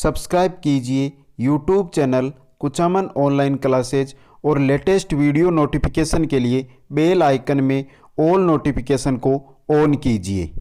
Subscribe कीजिए YouTube channel Kuchaman online classes और latest video notification के लिए बेल आइकन में ऑल नोटिफिकेशन को ऑन कीजिए।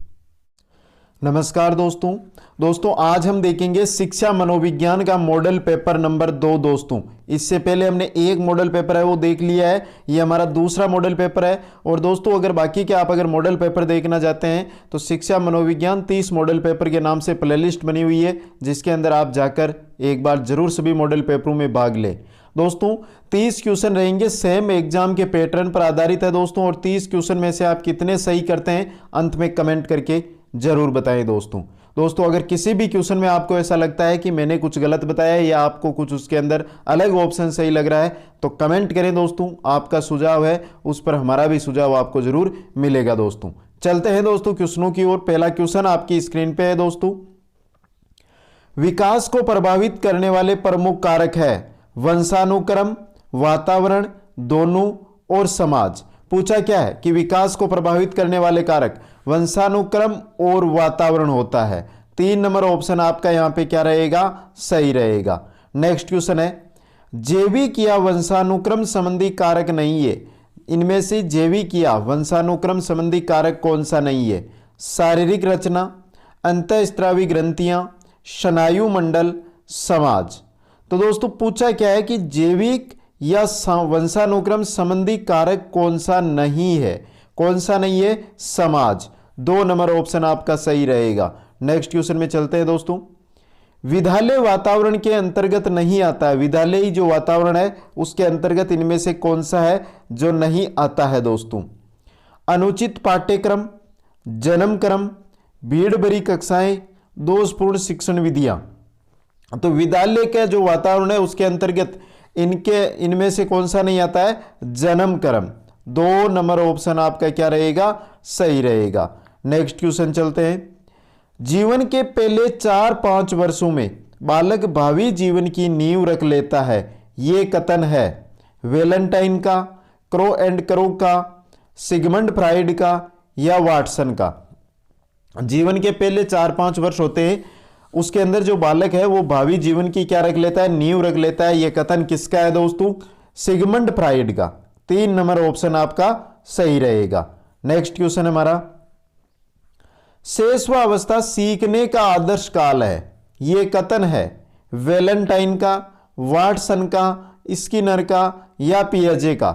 नमस्कार दोस्तों आज हम देखेंगे शिक्षा मनोविज्ञान का मॉडल पेपर नंबर 2। दोस्तों इससे पहले हमने एक मॉडल पेपर है वो देख लिया है, ये हमारा दूसरा मॉडल पेपर है। और दोस्तों अगर बाकी के आप अगर मॉडल पेपर देखना चाहते हैं तो शिक्षा मनोविज्ञान 30 मॉडल पेपर के नाम से प्लेलिस्ट बनी हुई है, जिसके अंदर आप जाकर एक बार जरूर सभी मॉडल पेपरों में भाग लें। दोस्तों 30 क्वेश्चन रहेंगे, सेम एग्जाम के पैटर्न पर आधारित है दोस्तों। और 30 क्वेश्चन में से आप कितने सही करते हैं अंत में कमेंट करके जरूर बताएं दोस्तों अगर किसी भी क्वेश्चन में आपको ऐसा लगता है कि मैंने कुछ गलत बताया है या आपको कुछ उसके अंदर अलग ऑप्शन सही लग रहा है तो कमेंट करें दोस्तों। आपका सुझाव है उस पर हमारा भी सुझाव आपको जरूर मिलेगा दोस्तों। चलते हैं दोस्तों क्वेश्चनों की ओर। पहला क्वेश्चन आपकी स्क्रीन पे है दोस्तों। विकास को प्रभावित करने वाले प्रमुख कारक है वंशानुक्रम, वातावरण, दोनों और समाज। पूछा क्या है कि विकास को प्रभावित करने वाले कारक वंशानुक्रम और वातावरण होता है। 3 नंबर ऑप्शन आपका यहां पे क्या रहेगा, सही रहेगा। नेक्स्ट क्वेश्चन है जैविक या वंशानुक्रम संबंधी कारक नहीं है, इनमें से जैविक या वंशानुक्रम संबंधी कारक कौन सा नहीं है। शारीरिक रचना, अंतःस्रावी ग्रंथियां, स्नायु मंडल, समाज। तो दोस्तों पूछा क्या है कि जैविक या वंशानुक्रम संबंधी कारक कौन सा नहीं है, कौन सा नहीं है, समाज। 2 नंबर ऑप्शन आपका सही रहेगा। नेक्स्ट क्वेश्चन में चलते हैं दोस्तों। विद्यालय वातावरण के अंतर्गत नहीं आता है, विद्यालयी जो वातावरण है उसके अंतर्गत इनमें से कौन सा है जो नहीं आता है दोस्तों। अनुचित पाठ्यक्रम, जन्म क्रम, भीड़ भरी कक्षाएं, दोषपूर्ण शिक्षण विधियां। तो विद्यालय का जो वातावरण है उसके अंतर्गत इनमें से कौन सा नहीं आता है, जन्म क्रम। 2 नंबर ऑप्शन आपका क्या रहेगा, सही रहेगा। नेक्स्ट क्वेश्चन चलते हैं। जीवन के पहले 4-5 वर्षों में बालक भावी जीवन की नींव रख लेता है, यह कथन है वेलेंटाइन का, क्रो एंड क्रो का, सिगमंड फ्राइड का या वाटसन का। जीवन के पहले 4-5 वर्ष होते हैं, उसके अंदर जो बालक है वो भावी जीवन की क्या रख लेता है, नींव रख लेता है। यह कथन किसका है दोस्तों, सिगमंड फ्राइड का। 3 नंबर ऑप्शन आपका सही रहेगा। नेक्स्ट क्वेश्चन हमारा शैशवावस्था सीखने का आदर्श काल है, यह कथन है वेलेंटाइन का, वाटसन का, स्किनर का या पियाजे का।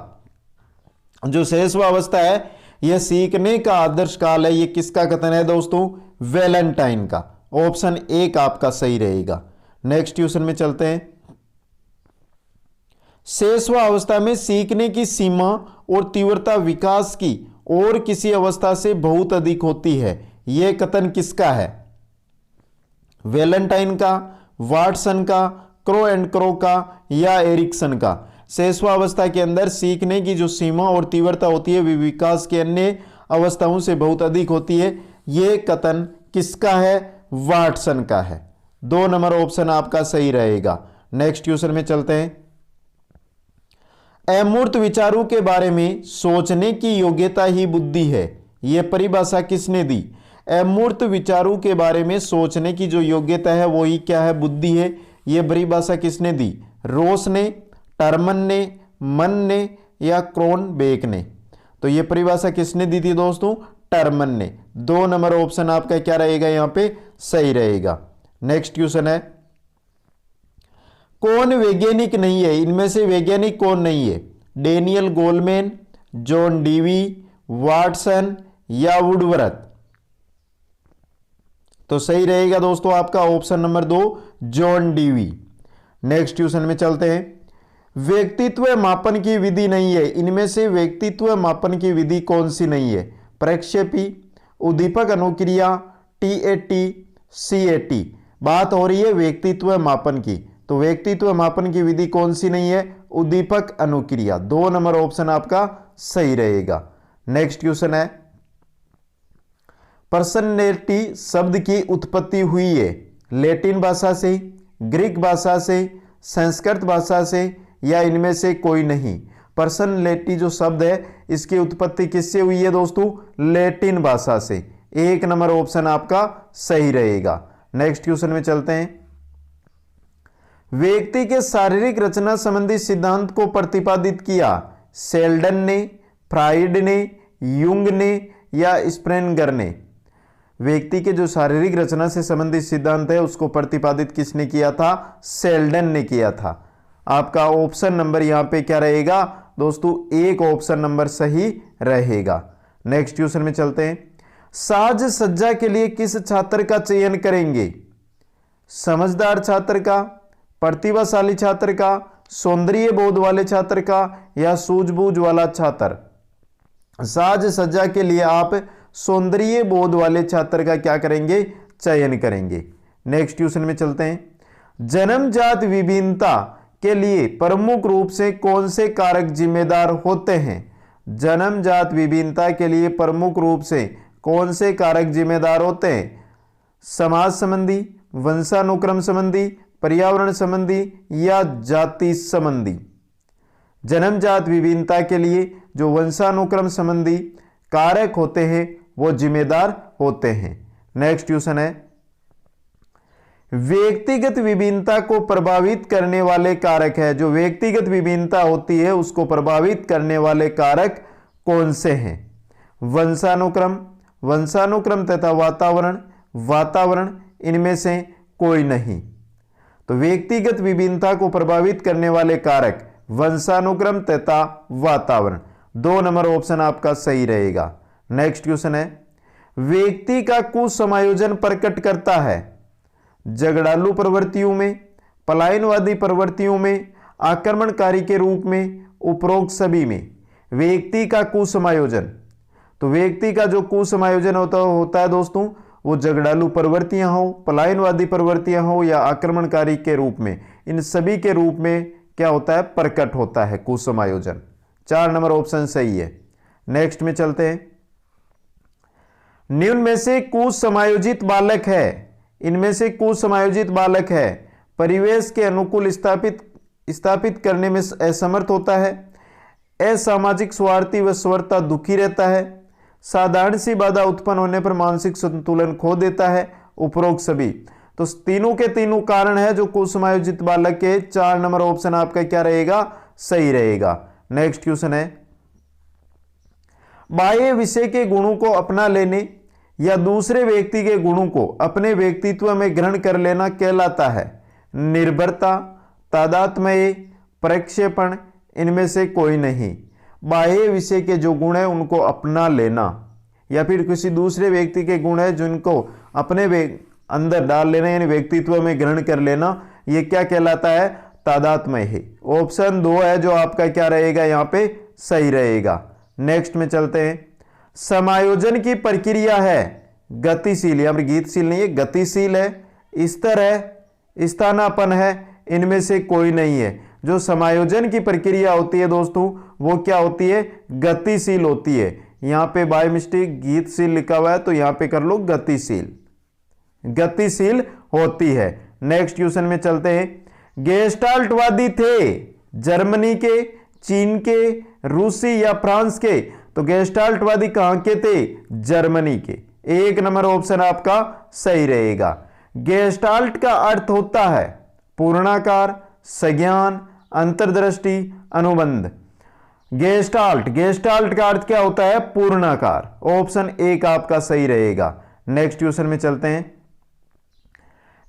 जो शैशवावस्था है यह सीखने का आदर्श काल है, यह किसका कथन है दोस्तों, वेलेंटाइन का। ऑप्शन 1 आपका सही रहेगा। नेक्स्ट क्वेश्चन में चलते हैं। शैशवावस्था में सीखने की सीमा और तीव्रता विकास की और किसी अवस्था से बहुत अधिक होती है, यह कथन किसका है, वेलेंटाइन का, वाटसन का, क्रो एंड क्रो का या एरिक्सन का। शैशवावस्था के अंदर सीखने की जो सीमा और तीव्रता होती है वे विकास के अन्य अवस्थाओं से बहुत अधिक होती है, यह कथन किसका है, वाटसन का है। 2 नंबर ऑप्शन आपका सही रहेगा। नेक्स्ट क्वेश्चन में चलते हैं। अमूर्त विचारों के बारे में सोचने की योग्यता ही बुद्धि है, यह परिभाषा किसने दी। अमूर्त विचारों के बारे में सोचने की जो योग्यता है वो ही क्या है, बुद्धि है। यह परिभाषा किसने दी, रोस ने, टर्मन ने, मन ने या क्रोनबेक ने। तो यह परिभाषा किसने दी थी दोस्तों, टर्मन ने। 2 नंबर ऑप्शन आपका क्या रहेगा, यहां पे सही रहेगा। नेक्स्ट क्वेश्चन है कौन वैज्ञानिक नहीं है, इनमें से वैज्ञानिक कौन नहीं है, Daniel Goleman, John Dewey, Watson या वुडवर्थ। तो सही रहेगा दोस्तों आपका option number 2 John Dewey. Next question में चलते हैं। व्यक्तित्व मापन की विधि नहीं है, इनमें से व्यक्तित्व मापन की विधि कौन सी नहीं है, प्रक्षेपी, उद्दीपक अनुक्रिया, टीएटी, सीएटी। बात हो रही है व्यक्तित्व मापन की, तो व्यक्तित्व मापन की विधि कौन सी नहीं है, उद्दीपक अनुक्रिया। 2 नंबर ऑप्शन आपका सही रहेगा। नेक्स्ट क्वेश्चन है पर्सनैलिटी शब्द की उत्पत्ति हुई है लैटिन भाषा से, ग्रीक भाषा से, संस्कृत भाषा से या इनमें से कोई नहीं। पर्सनैलिटी जो शब्द है इसकी उत्पत्ति किससे हुई है दोस्तों, लैटिन भाषा से। 1 नंबर ऑप्शन आपका सही रहेगा। नेक्स्ट क्वेश्चन में चलते हैं। व्यक्ति के शारीरिक रचना संबंधी सिद्धांत को प्रतिपादित किया शेल्डन ने, फ्राइड ने, युंग ने या स्प्रेंगर ने। व्यक्ति के जो शारीरिक रचना से संबंधित सिद्धांत है उसको प्रतिपादित किसने किया था? शेल्डन ने किया था। आपका ऑप्शन नंबर यहां पे क्या रहेगा दोस्तों? एक ऑप्शन नंबर सही रहेगा। नेक्स्ट क्वेश्चन में चलते हैं। साज सज्जा के लिए किस छात्र का चयन करेंगे? समझदार छात्र का, प्रतिभाशाली छात्र का, सौंदर्य बोध वाले छात्र का या सूझबूझ वाला छात्र? साज सज्जा के लिए आप सौंदर्य बोध वाले छात्र का क्या करेंगे? चयन करेंगे। नेक्स्ट क्वेश्चन में चलते हैं। जन्मजात विभिन्नता के लिए प्रमुख रूप से कौन से कारक जिम्मेदार होते हैं? जन्मजात विभिन्नता के लिए प्रमुख रूप से कौन से कारक जिम्मेदार होते हैं? समाज संबंधी, वंशानुक्रम संबंधी, पर्यावरण संबंधी या जाति संबंधी? जन्मजात विभिन्नता के लिए जो वंशानुक्रम संबंधी कारक होते हैं वो जिम्मेदार होते हैं। नेक्स्ट क्वेश्चन है। व्यक्तिगत विभिन्नता को प्रभावित करने वाले कारक है, जो व्यक्तिगत विभिन्नता होती है उसको प्रभावित करने वाले कारक कौन से हैं? वंशानुक्रम, वंशानुक्रम तथा वातावरण, वातावरण, इनमें से कोई नहीं। तो व्यक्तिगत विभिन्नता को प्रभावित करने वाले कारक वंशानुक्रम तथा वातावरण। 2 नंबर ऑप्शन आपका सही रहेगा। नेक्स्ट क्वेश्चन है। व्यक्ति का कुसमायोजन प्रकट करता है झगड़ालू प्रवृत्तियों में, पलायनवादी प्रवृत्तियों में, आक्रमणकारी के रूप में, उपरोक्त सभी में। व्यक्ति का कुसमायोजन, तो व्यक्ति का जो कुसमायोजन होता है दोस्तों वो झगड़ालू प्रवृत्तियां हो, पलायनवादी प्रवृत्तियां हो या आक्रमणकारी के रूप में, इन सभी के रूप में क्या होता है? प्रकट होता है कुसमायोजन। 4 नंबर ऑप्शन सही है। नेक्स्ट में चलते हैं। निम्न में से कुसमायोजित बालक है, इनमें से कुसमायोजित बालक है परिवेश के अनुकूल स्थापित करने में असमर्थ होता है, असामाजिक, स्वार्थी व स्वरता दुखी रहता है, साधारण सी बाधा उत्पन्न होने पर मानसिक संतुलन खो देता है, उपरोक्त सभी। तो तीनों के तीनों कारण है जो कुसमायोजित बालक के। 4 नंबर ऑप्शन आपका क्या रहेगा? सही रहेगा। नेक्स्ट क्वेश्चन है। बाह्य विषय के गुणों को अपना लेने या दूसरे व्यक्ति के गुणों को अपने व्यक्तित्व में ग्रहण कर लेना कहलाता है निर्भरता, तादात्म्य, प्रक्षेपण, इनमें से कोई नहीं। बाह्य विषय के जो गुण है उनको अपना लेना या फिर किसी दूसरे व्यक्ति के गुण है जिनको अपने अंदर डाल लेना यानी व्यक्तित्व में ग्रहण कर लेना, ये क्या कहलाता है? तादात्म्य है। ऑप्शन 2 है जो आपका क्या रहेगा? यहाँ पे सही रहेगा। नेक्स्ट में चलते हैं। समायोजन की प्रक्रिया है गतिशील, या गीतशील नहीं है, गतिशील है, स्थिर है, स्थानापन्न है, इनमें से कोई नहीं है। जो समायोजन की प्रक्रिया होती है दोस्तों वो क्या होती है? गतिशील होती है। यहां पे बाय मिस्टेक गीतशील लिखा हुआ है तो यहां पे कर लो गतिशील, गतिशील होती है। नेक्स्ट क्वेश्चन में चलते हैं। गेस्टाल्टवादी थे जर्मनी के, चीन के, रूसी या फ्रांस के? तो गेस्टाल्टवादी कहां के थे? जर्मनी के। 1 नंबर ऑप्शन आपका सही रहेगा। गेस्टाल्ट का अर्थ होता है पूर्णाकार, संज्ञान, अंतर्दृष्टि, अनुबंध। गेस्टाल्ट का अर्थ क्या होता है? पूर्णाकार। ऑप्शन 1 आपका सही रहेगा। नेक्स्ट क्वेश्चन में चलते हैं।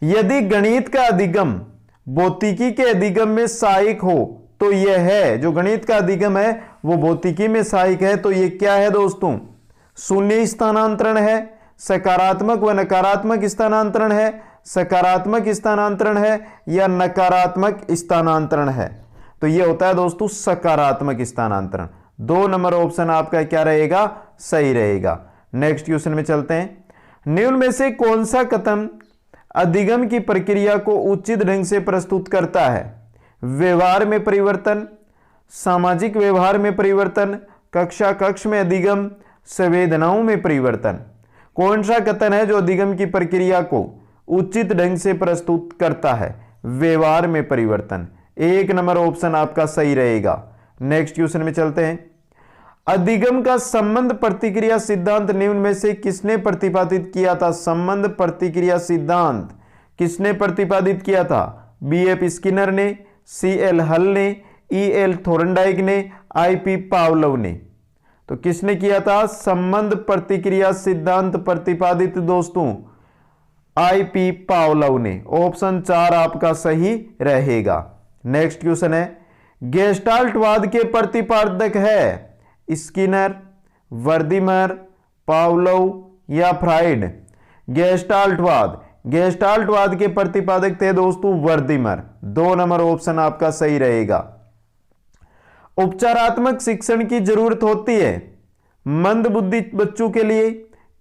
यदि गणित का अधिगम भौतिकी के अधिगम में सहायक हो तो यह है, जो गणित का अधिगम है वो भौतिकी में सहायक है तो ये क्या है दोस्तों? शून्य स्थानांतरण है, सकारात्मक व नकारात्मक स्थानांतरण है, सकारात्मक स्थानांतरण है या नकारात्मक स्थानांतरण है? तो ये होता है दोस्तों सकारात्मक स्थानांतरण। 2 नंबर ऑप्शन आपका क्या रहेगा? सही रहेगा। नेक्स्ट क्वेश्चन में चलते हैं। निम्न में से कौन सा कथन अधिगम की प्रक्रिया को उचित ढंग से प्रस्तुत करता है? व्यवहार में परिवर्तन, सामाजिक व्यवहार में परिवर्तन, कक्षा कक्ष में अधिगम, संवेदनाओं में परिवर्तन। कौन सा कथन है जो अधिगम की प्रक्रिया को उचित ढंग से प्रस्तुत करता है? व्यवहार में परिवर्तन। 1 नंबर ऑप्शन आपका सही रहेगा। नेक्स्ट क्वेश्चन में चलते हैं। अधिगम का संबंध प्रतिक्रिया सिद्धांत निम्न में से किसने प्रतिपादित किया था? संबंध प्रतिक्रिया सिद्धांत किसने प्रतिपादित किया था? BF स्किनर ने, CL हल ने, EL थोरनडाइक ने, IP पावलोव ने। तो किसने किया था? संबंध प्रतिक्रिया सिद्धांत प्रतिपादित दोस्तों IP पावलोव ने। ऑप्शन 4 आपका सही रहेगा। नेक्स्ट क्वेश्चन है, गेस्टाल्टवाद के प्रतिपादक है स्किनर, वर्दीमर, पावलोव या फ्राइड? गेस्टाल्टवाद के प्रतिपादक थे दोस्तों वर्दीमर। 2 नंबर ऑप्शन आपका सही रहेगा। उपचारात्मक शिक्षण की जरूरत होती है मंद बुद्धि बच्चों के लिए,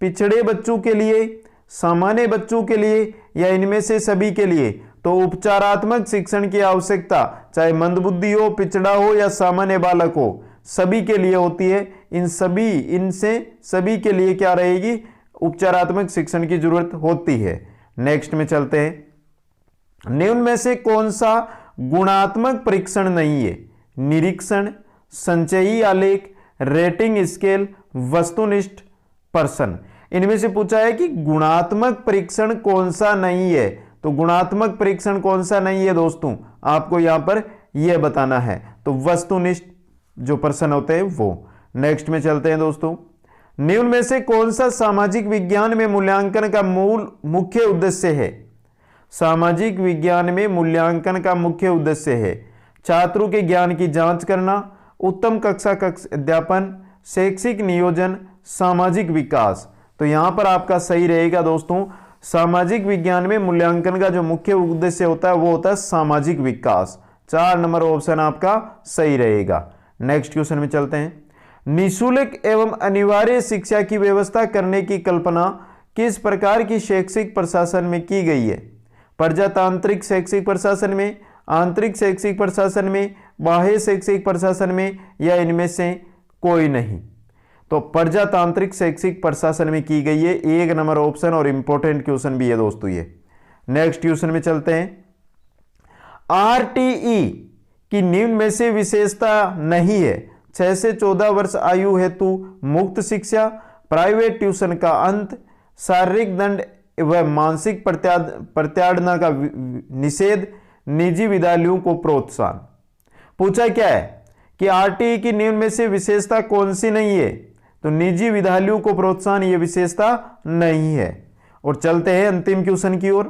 पिछड़े बच्चों के लिए, सामान्य बच्चों के लिए या इनमें से सभी के लिए? तो उपचारात्मक शिक्षण की आवश्यकता चाहे मंदबुद्धि हो, पिछड़ा हो या सामान्य बालक हो, सभी के लिए होती है। इनसे सभी के लिए क्या रहेगी? उपचारात्मक शिक्षण की जरूरत होती है। नेक्स्ट में चलते हैं, निम्न में से कौन सा गुणात्मक परीक्षण नहीं है? निरीक्षण, संचयी आलेख, रेटिंग स्केल, वस्तुनिष्ठ प्रश्न। इनमें से पूछा है कि गुणात्मक परीक्षण कौन सा नहीं है। तो गुणात्मक परीक्षण कौन सा नहीं है दोस्तों, आपको यहां पर यह बताना है। तो वस्तुनिष्ठ जो प्रश्न होते हैं वो। नेक्स्ट में चलते हैं दोस्तों, निम्न में से कौन सा सामाजिक विज्ञान में मूल्यांकन का मुख्य उद्देश्य है? सामाजिक विज्ञान में मूल्यांकन का मुख्य उद्देश्य है छात्रों के ज्ञान की जांच करना, उत्तम कक्षा अध्यापन, शैक्षिक नियोजन, सामाजिक विकास। तो यहां पर आपका सही रहेगा दोस्तों, सामाजिक विज्ञान में मूल्यांकन का जो मुख्य उद्देश्य होता है वो होता है सामाजिक विकास। 4 नंबर ऑप्शन आपका सही रहेगा। नेक्स्ट क्वेश्चन में चलते हैं, निःशुल्क एवं अनिवार्य शिक्षा की व्यवस्था करने की कल्पना किस प्रकार की शैक्षिक प्रशासन में की गई है? प्रजातांत्रिक शैक्षिक प्रशासन में, आंतरिक शैक्षिक प्रशासन में, बाह्य शैक्षिक प्रशासन में या इनमें से कोई नहीं? तो प्रजातांत्रिक शैक्षिक प्रशासन में की गई है। 1 नंबर ऑप्शन और इंपॉर्टेंट क्वेश्चन भी है दोस्तों ये। नेक्स्ट क्वेश्चन में चलते हैं, RTE की निम्न में से विशेषता नहीं है? 6 से 14 वर्ष आयु हेतु मुक्त शिक्षा, प्राइवेट ट्यूशन का अंत, शारीरिक दंड व मानसिक प्रताड़ना का निषेध, निजी विद्यालयों को प्रोत्साहन। पूछा क्या है कि RTE की निम्न में से विशेषता कौन सी नहीं है? तो निजी विद्यालयों को प्रोत्साहन ये विशेषता नहीं है। और चलते हैं अंतिम क्वेश्चन की ओर,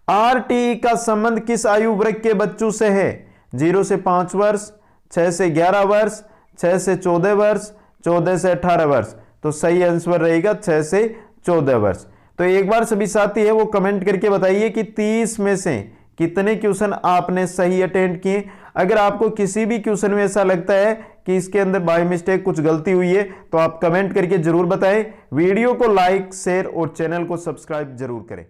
RTE का संबंध किस आयु वर्ग के बच्चों से है? 0 से 5 वर्ष, 6 से 11 वर्ष, 6 से 14 वर्ष, 14 से 18 वर्ष। तो सही आंसर रहेगा 6 से 14 वर्ष। तो एक बार सभी साथी है वो कमेंट करके बताइए कि 30 में से कितने क्वेश्चन आपने सही अटेंड किए। अगर आपको किसी भी क्वेश्चन में ऐसा लगता है कि इसके अंदर बाय मिस्टेक कुछ गलती हुई है तो आप कमेंट करके जरूर बताएं। वीडियो को लाइक, शेयर और चैनल को सब्सक्राइब जरूर करें।